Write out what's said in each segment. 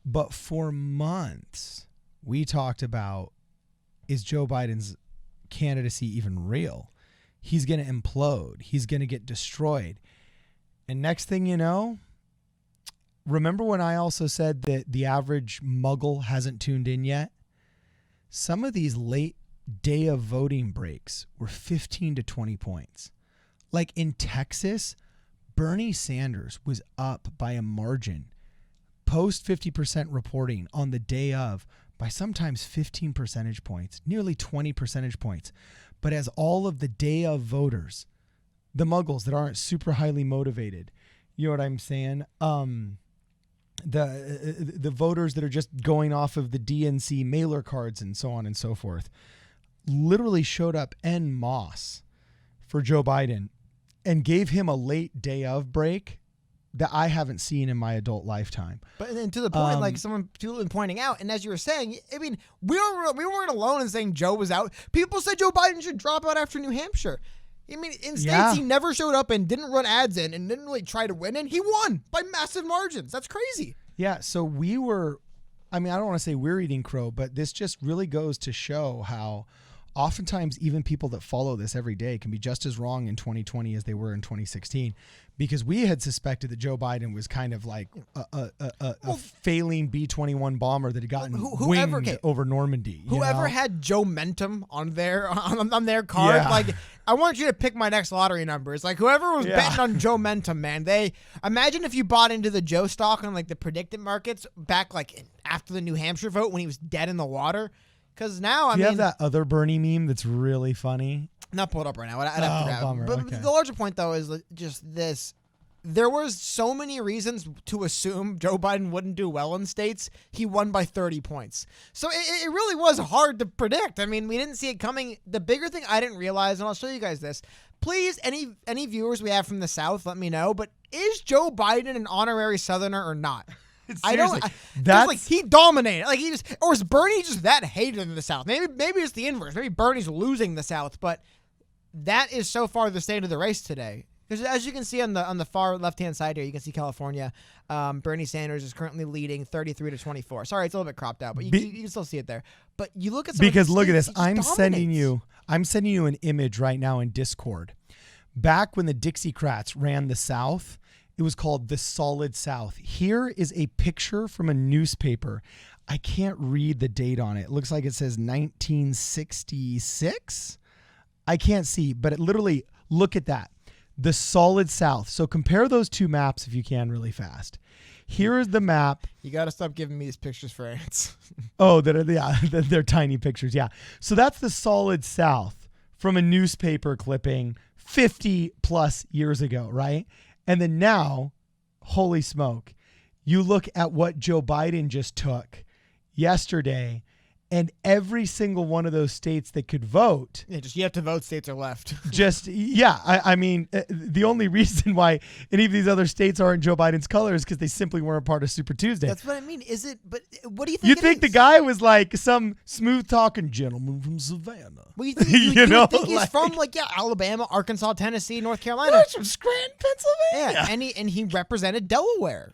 But for months, we talked about, is Joe Biden's candidacy even real? He's going to implode. He's going to get destroyed. And next thing you know, remember when I also said that the average muggle hasn't tuned in yet? Some of these late day of voting breaks were 15 to 20 points. Like in Texas, Bernie Sanders was up by a margin, post 50% reporting on the day of, by sometimes 15 percentage points, nearly 20 percentage points. But as all of the day of voters, the muggles that aren't super highly motivated, you know what I'm saying? The voters that are just going off of the DNC mailer cards and so on and so forth, literally showed up en masse for Joe Biden and gave him a late day of break that I haven't seen in my adult lifetime. But then to the point, like someone pointing out, and as you were saying, I mean, we weren't alone in saying Joe was out. People said Joe Biden should drop out after New Hampshire. I mean, in states he never showed up and didn't run ads in and didn't really try to win, and he won by massive margins. That's crazy. Yeah, so we were, I mean, I don't want to say we're eating crow, but this just really goes to show how oftentimes even people that follow this every day can be just as wrong in 2020 as they were in 2016, because we had suspected that Joe Biden was kind of like a failing B-21 bomber that had gotten winged over Normandy. Whoever had Joe Mentum on their card, like, I want you to pick my next lottery numbers. Like, whoever was betting on Joe Mentum, man, they imagine if you bought into the Joe stock on like the predicted markets back like after the New Hampshire vote when he was dead in the water. Because now, I mean, you have that other Bernie meme that's really funny. Not pulled up right now. I'd have to grab it. Bummer. But Okay. the larger point, though, is just this. There was so many reasons to assume Joe Biden wouldn't do well in states. He won by 30 points. So it really was hard to predict. I mean, we didn't see it coming. The bigger thing I didn't realize, and I'll show you guys this. Please, any viewers we have from the South, let me know. But is Joe Biden an honorary Southerner or not? Seriously, that's like he dominated. Like or is Bernie just that hated in the South? Maybe it's the inverse. Maybe Bernie's losing the South, but that is so far the state of the race today. Because as you can see on the far left hand side here, you can see California. Bernie Sanders is currently leading 33 to 24. Sorry, it's a little bit cropped out, but you can still see it there. But you look at because look at this. I'm sending you an image right now in Discord. Back when the Dixiecrats ran the South, it was called the Solid South. Here is a picture from a newspaper. I can't read the date on it. It looks like it says 1966. I can't see, but it literally, look at that. The Solid South. So compare those two maps if you can really fast. Here is the map. You got to stop giving me these pictures for ants. Oh, they're tiny pictures. Yeah. So that's the Solid South from a newspaper clipping 50 plus years ago, right? And then now, holy smoke, you look at what Joe Biden just took yesterday, and every single one of those states that could vote. Yeah, just you have to vote, states are left. I mean, the only reason why any of these other states aren't Joe Biden's color is because they simply weren't part of Super Tuesday. But what do you think? You think the guy was like some smooth talking gentleman from Savannah? Well, you think, you think he's from Alabama, Arkansas, Tennessee, North Carolina. He's from Scranton, Pennsylvania. Yeah, and he represented Delaware.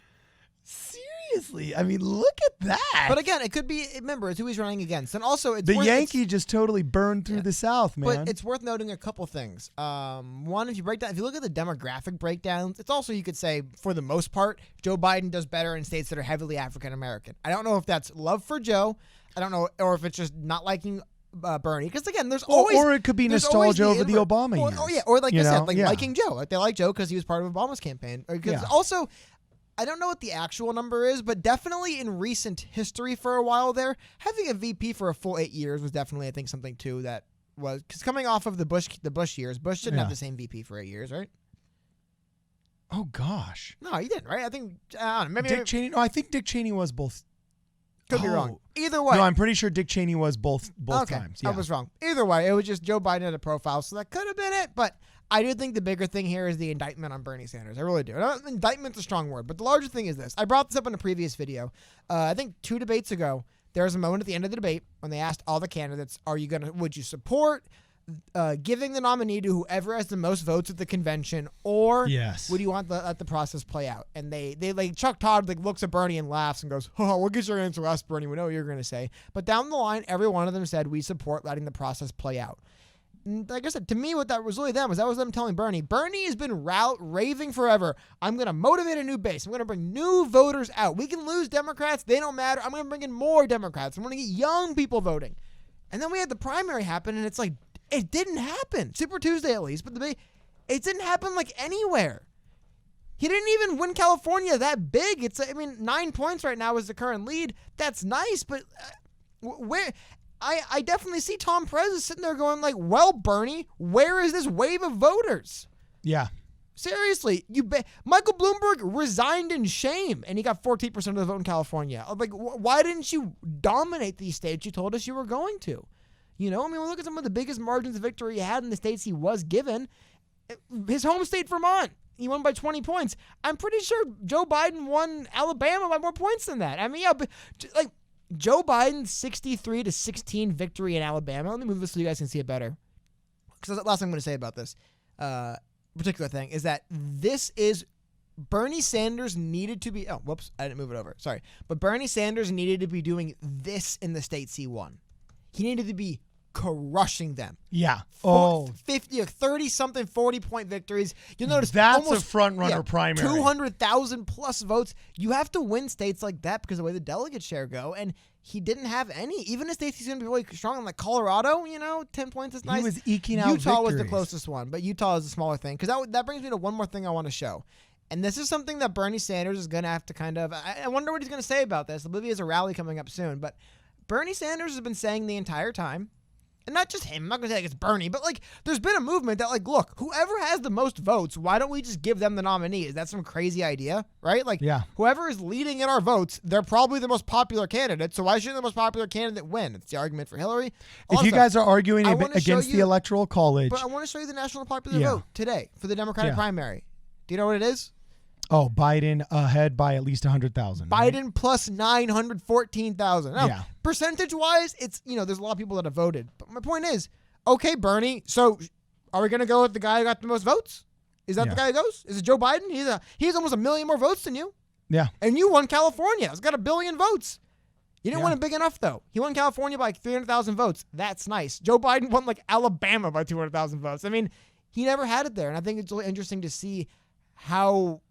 Seriously, I mean, look at that. But again, it could be, remember, it's who he's running against. And also, it's the Yankee just totally burned through the South, man. But it's worth noting a couple things. One, if you look at the demographic breakdowns, it's also, you could say, for the most part, Joe Biden does better in states that are heavily African American. I don't know if that's love for Joe. I don't know, or if it's just not liking Bernie. Because again, there's always, or it could be nostalgia over the Obama years. Or like I said, liking Joe. Like they like Joe because he was part of Obama's campaign. Because also, I don't know what the actual number is, but definitely in recent history for a while there, having a VP for a full 8 years was definitely, I think, something too that was, because coming off of the Bush years, Bush didn't have the same VP for 8 years, right? Oh gosh, no, he didn't, right? I think I don't know, maybe Dick Cheney. No, I think Dick Cheney was both. Could be wrong. Either way, no, I'm pretty sure Dick Cheney was both times. Yeah. I was wrong. Either way, it was just Joe Biden had a profile, so that could have been it, but. I do think the bigger thing here is the indictment on Bernie Sanders. I really do. Indictment's a strong word, but the larger thing is this. I brought this up in a previous video. I think 2 debates ago, there was a moment at the end of the debate when they asked all the candidates, would you support giving the nominee to whoever has the most votes at the convention, or Yes. would you want let the process play out? And they like Chuck Todd like looks at Bernie and laughs and goes, "Oh, we'll get your answer last, Bernie. We know what you're going to say." But down the line, every one of them said we support letting the process play out. And like I said, to me, what that was really them was that was them telling Bernie. Bernie has been raving forever. I'm going to motivate a new base. I'm going to bring new voters out. We can lose Democrats. They don't matter. I'm going to bring in more Democrats. I'm going to get young people voting. And then we had the primary happen, and it's like, it didn't happen. Super Tuesday, at least. But it didn't happen, like, anywhere. He didn't even win California that big. 9 points right now is the current lead. That's nice, but where... I definitely see Tom Perez sitting there going like, well, Bernie, where is this wave of voters? Yeah. Seriously, Michael Bloomberg resigned in shame, and he got 14% of the vote in California. Like, why didn't you dominate these states you told us you were going to? You know, I mean, look at some of the biggest margins of victory he had in the states he was given. His home state, Vermont, he won by 20 points. I'm pretty sure Joe Biden won Alabama by more points than that. I mean, yeah, but like Joe Biden's 63-16 victory in Alabama. Let me move this so you guys can see it better. Because that's the last thing I'm going to say about this particular thing is that this is Bernie Sanders needed to be. Oh, whoops, I didn't move it over. Sorry, but Bernie Sanders needed to be doing this in the states he won. He needed to be crushing them. Yeah. 50, 30 something 40-point victories. You'll notice that's almost, a front runner primary. 200,000 plus votes. You have to win states like that because of the way the delegate share go, and he didn't have any. Even in states he's going to be really strong in, like Colorado, 10 points is nice. He was eking out Utah was the victories. closest one, but Utah is a smaller thing. Because that brings me to one more thing I want to show. And this is something that Bernie Sanders is going to have to kind of... I wonder what he's going to say about this. I believe he has a rally coming up soon. But Bernie Sanders has been saying the entire time, and not just him, I'm not going to say like it's Bernie, but like there's been a movement that like, look, whoever has the most votes, why don't we just give them the nominee? Is that some crazy idea, right? Like whoever is leading in our votes, they're probably the most popular candidate, so why shouldn't the most popular candidate win? It's the argument for Hillary. If you guys are arguing I wanna against show the you- Electoral College. But I want to show you the national popular vote today for the Democratic primary. Do you know what it is? Oh, Biden ahead by at least 100,000. Biden plus 914,000. Now, Yeah. percentage-wise, it's, there's a lot of people that have voted. But my point is, okay, Bernie, so are we going to go with the guy who got the most votes? Is that the guy who goes? Is it Joe Biden? He's almost 1 million more votes than you. Yeah. And you won California. It's got 1 billion votes. You didn't win it big enough, though. He won California by 300,000 votes. That's nice. Joe Biden won, like, Alabama by 200,000 votes. I mean, he never had it there. And I think it's really interesting to see how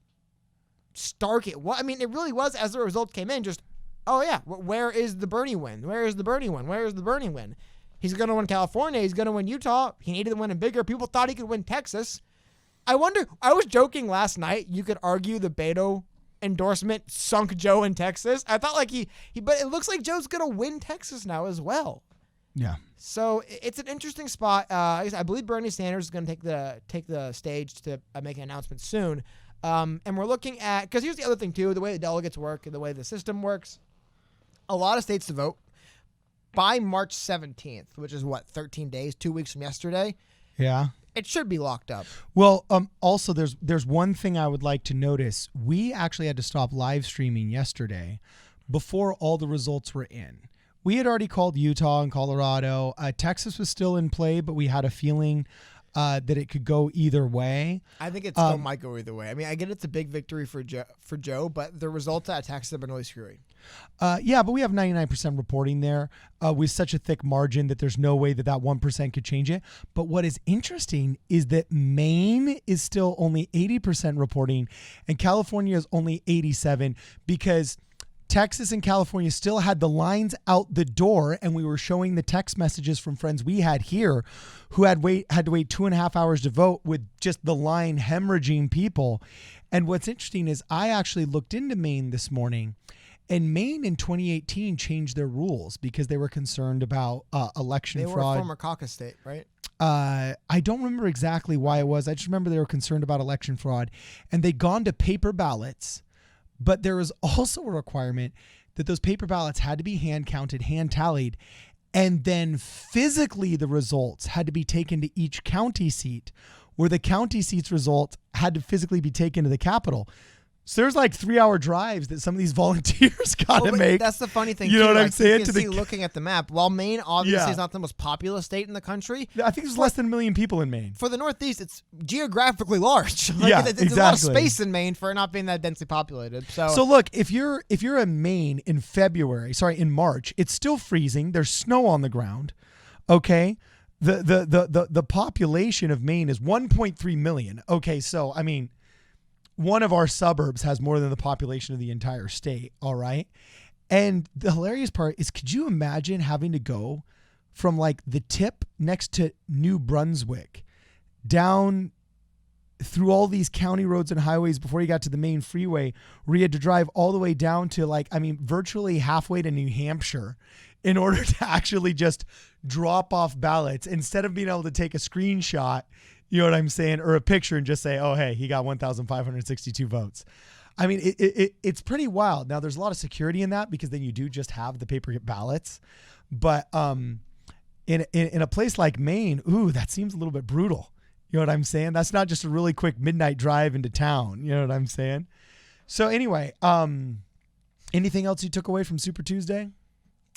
stark it was. I mean, it really was, as the results came in, just, oh, yeah, where is the Bernie win? Where is the Bernie win? Where is the Bernie win? He's going to win California. He's going to win Utah. He needed to win it bigger. People thought he could win Texas. I wonder, I was joking last night, you could argue the Beto endorsement sunk Joe in Texas. I thought like but it looks like Joe's going to win Texas now as well. Yeah. So it's an interesting spot. I believe Bernie Sanders is going to take the stage to make an announcement soon. And we're looking at, because here's the other thing too, the way the delegates work and the way the system works. A lot of states to vote by March 17th, which is 13 days, 2 weeks from yesterday. Yeah. It should be locked up. Well, also there's one thing I would like to notice. We actually had to stop live streaming yesterday before all the results were in. We had already called Utah and Colorado. Texas was still in play, but we had a feeling that it could go either way. I think it still might go either way. I mean, I get it's a big victory for Joe, but the results out of Texas have been really screwy. Yeah, but we have 99% reporting there with such a thick margin that there's no way that 1% could change it. But what is interesting is that Maine is still only 80% reporting and California is only 87% because Texas and California still had the lines out the door, and we were showing the text messages from friends we had here who had to wait 2.5 hours to vote with just the line hemorrhaging people. And what's interesting is I actually looked into Maine this morning, and Maine in 2018 changed their rules because they were concerned about election fraud. They were a former caucus state, right? I don't remember exactly why it was. I just remember they were concerned about election fraud, and they'd gone to paper ballots. But there was also a requirement that those paper ballots had to be hand counted, hand tallied, and then physically the results had to be taken to each county seat, where the county seat's results had to physically be taken to the Capitol. So there's like 3-hour drives that some of these volunteers got to but make. that's the funny thing. You know too. what I'm Like, saying? You To can the- see looking at the map, while Maine obviously Yeah. is not the most populous state in the country, I think there's less than 1 million people in Maine. for the Northeast, it's geographically large. Yeah, it's a lot of exactly. space in Maine for it not being that densely populated. So look, if you're in Maine in March, it's still freezing. There's snow on the ground. Okay. The population of Maine is 1.3 million. Okay, so I mean, one of our suburbs has more than the population of the entire state, all right? And the hilarious part is, could you imagine having to go from like the tip next to New Brunswick down through all these county roads and highways before you got to the main freeway, where you had to drive all the way down to virtually halfway to New Hampshire in order to actually just drop off ballots instead of being able to take a screenshot, you know what I'm saying, or a picture and just say, oh, hey, he got 1,562 votes. I mean, it's pretty wild. Now, there's a lot of security in that because then you do just have the paper ballots. But in a place like Maine, ooh, that seems a little bit brutal. You know what I'm saying? That's not just a really quick midnight drive into town. You know what I'm saying? So anyway, anything else you took away from Super Tuesday?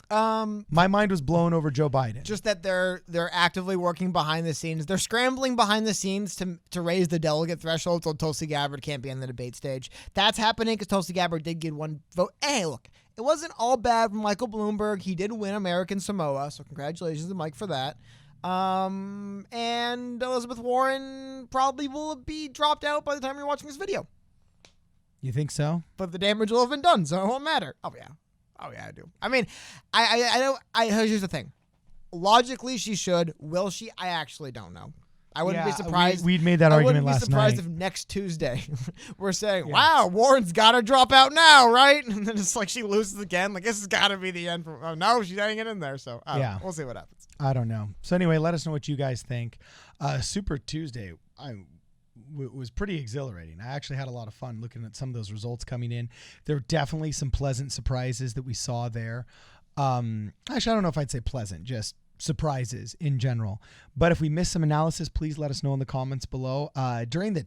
My mind was blown over Joe Biden. Just that they're actively working behind the scenes. They're scrambling behind the scenes to raise the delegate threshold so Tulsi Gabbard can't be on the debate stage. That's happening because Tulsi Gabbard did get one vote. Hey, look, it wasn't all bad from Michael Bloomberg. He did win American Samoa, so congratulations to Mike for that. And Elizabeth Warren probably will be dropped out by the time you're watching this video. You think so? But the damage will have been done, so it won't matter. Oh yeah, I do. I mean, I know. Here's the thing. Logically, she should. Will she? I actually don't know. I wouldn't be surprised. We'd made that argument last night. I wouldn't be surprised if next Tuesday we're saying, wow, Warren's got to drop out now, right? And then it's like she loses again. Like, this has got to be the end. Oh, no, she's hanging in there. So, we'll see what happens. I don't know. So anyway, let us know what you guys think. Super Tuesday was pretty exhilarating. I actually had a lot of fun looking at some of those results coming in. There were definitely some pleasant surprises that we saw there. Actually, I don't know if I'd say pleasant, just surprises in general. But if we missed some analysis, please let us know in the comments below. During the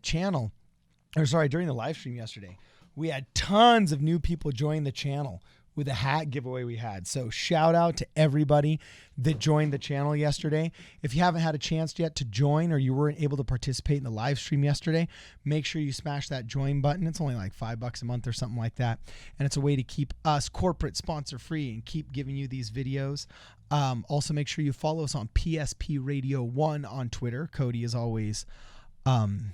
live stream yesterday, we had tons of new people join the channel with a hat giveaway we had. So shout out to everybody that joined the channel yesterday. If you haven't had a chance yet to join, or you weren't able to participate in the live stream yesterday, make sure you smash that join button. It's only like $5 a month or something like that. And it's a way to keep us corporate sponsor free and keep giving you these videos. Also make sure you follow us on PSP Radio 1 on Twitter. Cody is always, One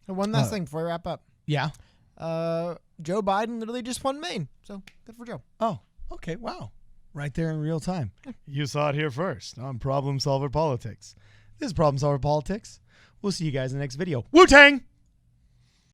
last thing before we wrap up. Yeah. Joe Biden literally just won Maine, so good for Joe. Oh, okay. Wow. Right there in real time. You saw it here first on Problem Solver Politics. This is Problem Solver Politics. We'll see you guys in the next video. Wu-Tang!